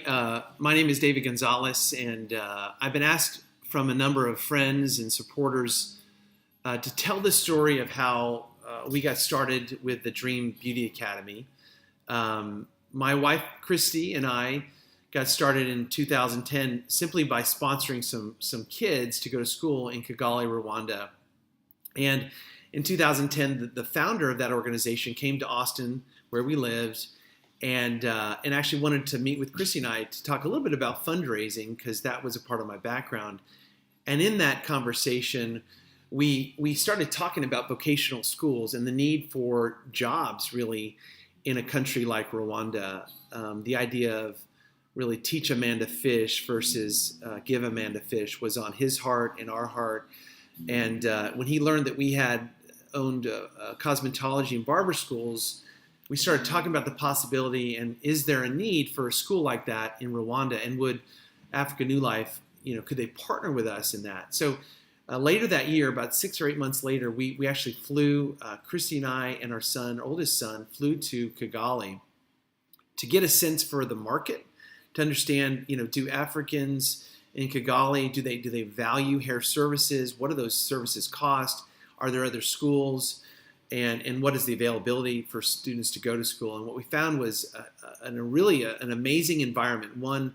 My name is David Gonzalez, and I've been asked from a number of friends and supporters to tell the story of how we got started with the Dream Beauty Academy. My wife, Christy, and I got started in 2010 simply by sponsoring some kids to go to school in Kigali, Rwanda. And in 2010, the founder of that organization came to Austin, where we lived, and actually wanted to meet with Chrissy and I to talk a little bit about fundraising because that was a part of my background. And in that conversation, we started talking about vocational schools and the need for jobs really in a country like Rwanda. The idea of really teach a man to fish versus give a man to fish was on his heart and our heart. And when he learned that we had owned cosmetology and barber schools, we started talking about the possibility and is there a need for a school like that in Rwanda, and would Africa New Life, could they partner with us in that? So later that year, about 6 or 8 months later, we actually flew, Christy and I and our oldest son, flew to Kigali to get a sense for the market, to understand, do Africans in Kigali, do they value hair services? What do those services cost? Are there other schools? And what is the availability for students to go to school? And what we found was really an amazing environment, one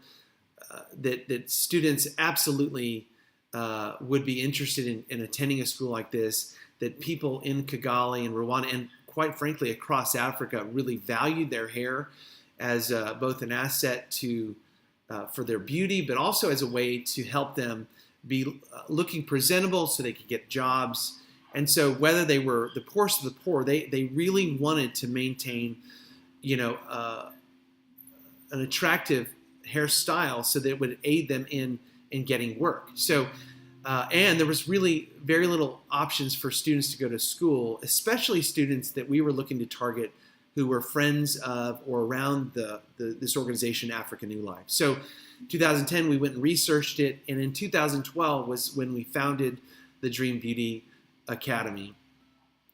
that students absolutely would be interested in attending a school like this, that people in Kigali and Rwanda and quite frankly across Africa really valued their hair as both an asset for their beauty, but also as a way to help them be looking presentable so they could get jobs. And so whether they were the poorest of the poor, they really wanted to maintain, an attractive hairstyle so that it would aid them in getting work. So, and there was really very little options for students to go to school, especially students that we were looking to target who were friends of or around this organization, Africa New Life. So 2010, we went and researched it. And in 2012 was when we founded the Dream Beauty Academy.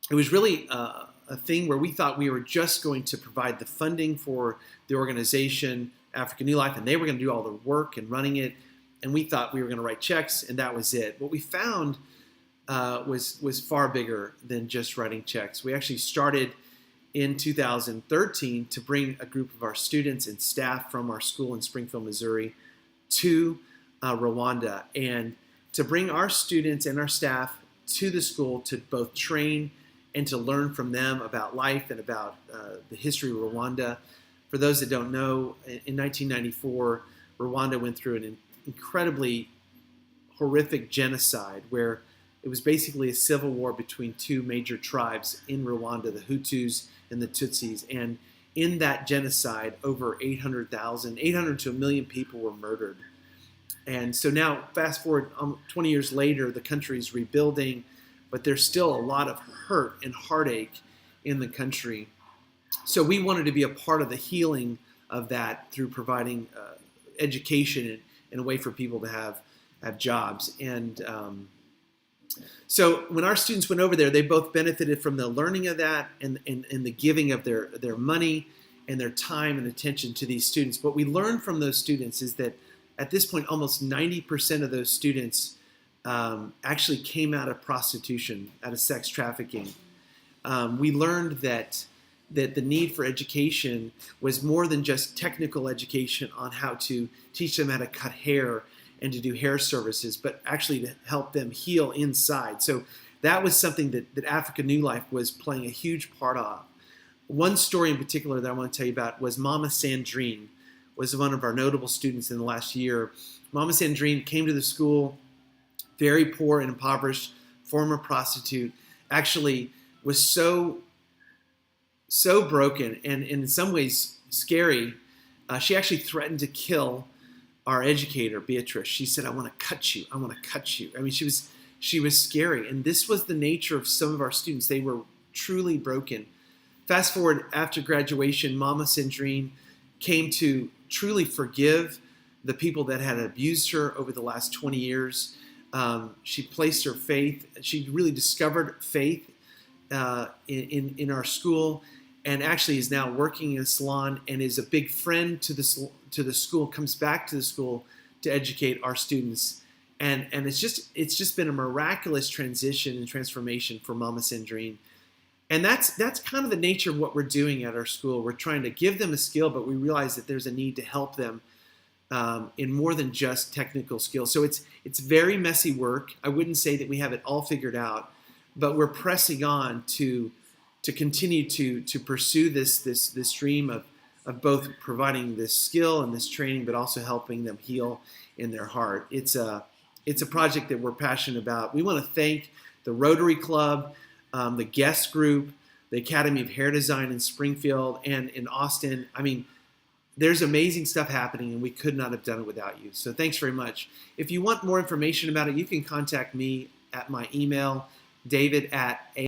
It was really a thing where we thought we were just going to provide the funding for the organization, Africa New Life, and they were going to do all the work and running it. And we thought we were going to write checks, and that was it. What we found was far bigger than just writing checks. We actually started in 2013 to bring a group of our students and staff from our school in Springfield, Missouri, to Rwanda, and to bring our students and our staff to the school to both train and to learn from them about life and about the history of Rwanda. For those that don't know, in 1994, Rwanda went through an incredibly horrific genocide where it was basically a civil war between two major tribes in Rwanda, the Hutus and the Tutsis. And in that genocide, over 800 to a million people were murdered. And so now, fast forward 20 years later, the country's rebuilding, but there's still a lot of hurt and heartache in the country. So we wanted to be a part of the healing of that through providing education and a way for people to have jobs. And so when our students went over there, they both benefited from the learning of that and the giving of their money and their time and attention to these students. What we learned from those students is that at this point, almost 90% of those students actually came out of prostitution, out of sex trafficking. We learned that the need for education was more than just technical education on how to teach them how to cut hair and to do hair services, but actually to help them heal inside. So that was something that Africa New Life was playing a huge part of. One story in particular that I want to tell you about was Mama Sandrine, was one of our notable students in the last year. Mama Sandrine came to the school, very poor and impoverished, former prostitute, actually was so broken and in some ways scary. She actually threatened to kill our educator, Beatrice. She said, I want to cut you. I want to cut you. I mean, she was scary. And this was the nature of some of our students. They were truly broken. Fast forward after graduation, Mama Sandrine came to truly forgive the people that had abused her over the last 20 years. She placed her faith. She really discovered faith in our school. and actually is now working in a salon and is a big friend to the school, comes back to the school to educate our students. And it's just been a miraculous transition and transformation for Mama Sandrine. And that's kind of the nature of what we're doing at our school. We're trying to give them a skill, but we realize that there's a need to help them in more than just technical skills. So it's very messy work. I wouldn't say that we have it all figured out, but we're pressing on to continue to pursue this dream of both providing this skill and this training, but also helping them heal in their heart. It's a project that we're passionate about. We want to thank the Rotary Club, the Guest Group, the Academy of Hair Design in Springfield and in Austin. I mean, there's amazing stuff happening, and we could not have done it without you. So thanks very much. If you want more information about it, you can contact me at my email, david@